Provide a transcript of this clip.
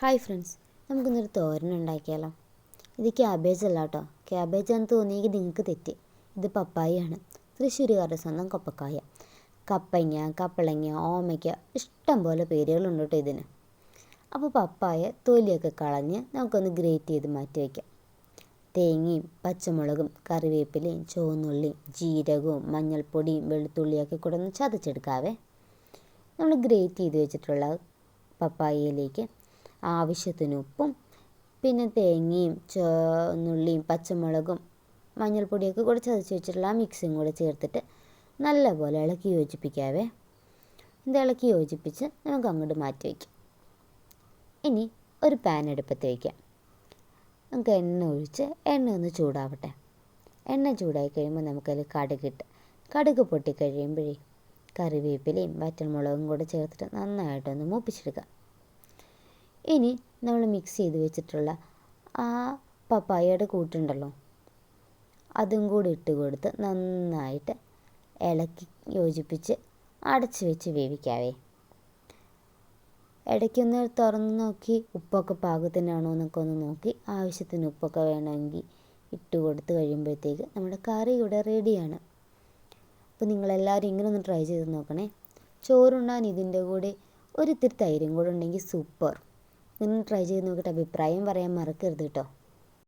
Hi friends, നമുക്കിന്നൊരു തോരൻ ഉണ്ടാക്കിയാലോ. ഇത് ക്യാബേജ് അല്ല കേട്ടോ. ക്യാബേജാണെന്ന് തോന്നിയെങ്കിൽ നിങ്ങൾക്ക് തെറ്റി. ഇത് പപ്പായയാണ്. തൃശ്ശൂരുകാരുടെ സ്വന്തം കൊപ്പക്കായ. കപ്പങ്ങ, കപ്പളങ്ങ, ഓമയ്ക്ക, ഇഷ്ടം പോലെ പേരുകളുണ്ട് കേട്ടോ ഇതിന്. അപ്പോൾ പപ്പായ തൊലിയൊക്കെ കളഞ്ഞ് നമുക്കൊന്ന് ഗ്രേറ്റ് ചെയ്ത് മാറ്റി വയ്ക്കാം. തേങ്ങയും പച്ചമുളകും കറിവേപ്പിലയും ചുവന്നുള്ളിയും ജീരകവും മഞ്ഞൾപ്പൊടിയും വെളുത്തുള്ളിയൊക്കെ കൂടെ ഒന്ന് ചതച്ചെടുക്കാവേ. നമ്മൾ ഗ്രേറ്റ് ചെയ്ത് വെച്ചിട്ടുള്ള പപ്പായയിലേക്ക് ആവശ്യത്തിന് ഉപ്പും പിന്നെ തേങ്ങയും ചുവന്നുള്ളിയും പച്ചമുളകും മഞ്ഞൾപ്പൊടിയൊക്കെ കൂടെ ചതച്ച് വെച്ചിട്ടുള്ള ആ മിക്സും കൂടെ ചേർത്തിട്ട് നല്ലപോലെ ഇളക്കി യോജിപ്പിക്കാവേ. ഇത് ഇളക്കി യോജിപ്പിച്ച് നമുക്ക് അങ്ങോട്ട് മാറ്റി വയ്ക്കാം. ഇനി ഒരു പാൻ അടുപ്പത്ത് വയ്ക്കാം. നമുക്ക് എണ്ണ ഒഴിച്ച് എണ്ണ ഒന്ന് ചൂടാവട്ടെ. എണ്ണ ചൂടായി കഴിയുമ്പോൾ നമുക്കതിൽ കടുക് പൊട്ടിക്കഴിയുമ്പോഴേ കറിവേപ്പിലയും വറ്റൽമുളകും കൂടെ ചേർത്തിട്ട് നന്നായിട്ടൊന്ന് മൂപ്പിച്ചെടുക്കാം. ഇനി നമ്മൾ മിക്സ് ചെയ്ത് വെച്ചിട്ടുള്ള ആ പപ്പായയുടെ കൂട്ടുണ്ടല്ലോ, അതും കൂടി ഇട്ട് കൊടുത്ത് നന്നായിട്ട് ഇളക്കി യോജിപ്പിച്ച് അടച്ച് വെച്ച് വേവിക്കാവേ. ഇടയ്ക്കൊന്ന് തുറന്ന് നോക്കി ഉപ്പൊക്കെ പാകത്തിനാണോ എന്നൊക്കെ ഒന്ന് നോക്കി ആവശ്യത്തിന് ഉപ്പൊക്കെ വേണമെങ്കിൽ ഇട്ട് കൊടുത്ത് കഴിയുമ്പോഴത്തേക്ക് നമ്മുടെ കറി ഇവിടെ റെഡിയാണ്. അപ്പോൾ നിങ്ങളെല്ലാവരും ഇങ്ങനെ ഒന്ന് ട്രൈ ചെയ്ത് നോക്കണേ. ചോറുണ്ണാൻ ഇതിൻ്റെ കൂടെ ഒരിത്തിരി തൈരും കൂടെ ഉണ്ടെങ്കിൽ സൂപ്പർ. നിങ്ങൾ ട്രൈ ചെയ്ത് നോക്കിയിട്ട് അഭിപ്രായം പറയാൻ മറക്കരുത് കേട്ടോ.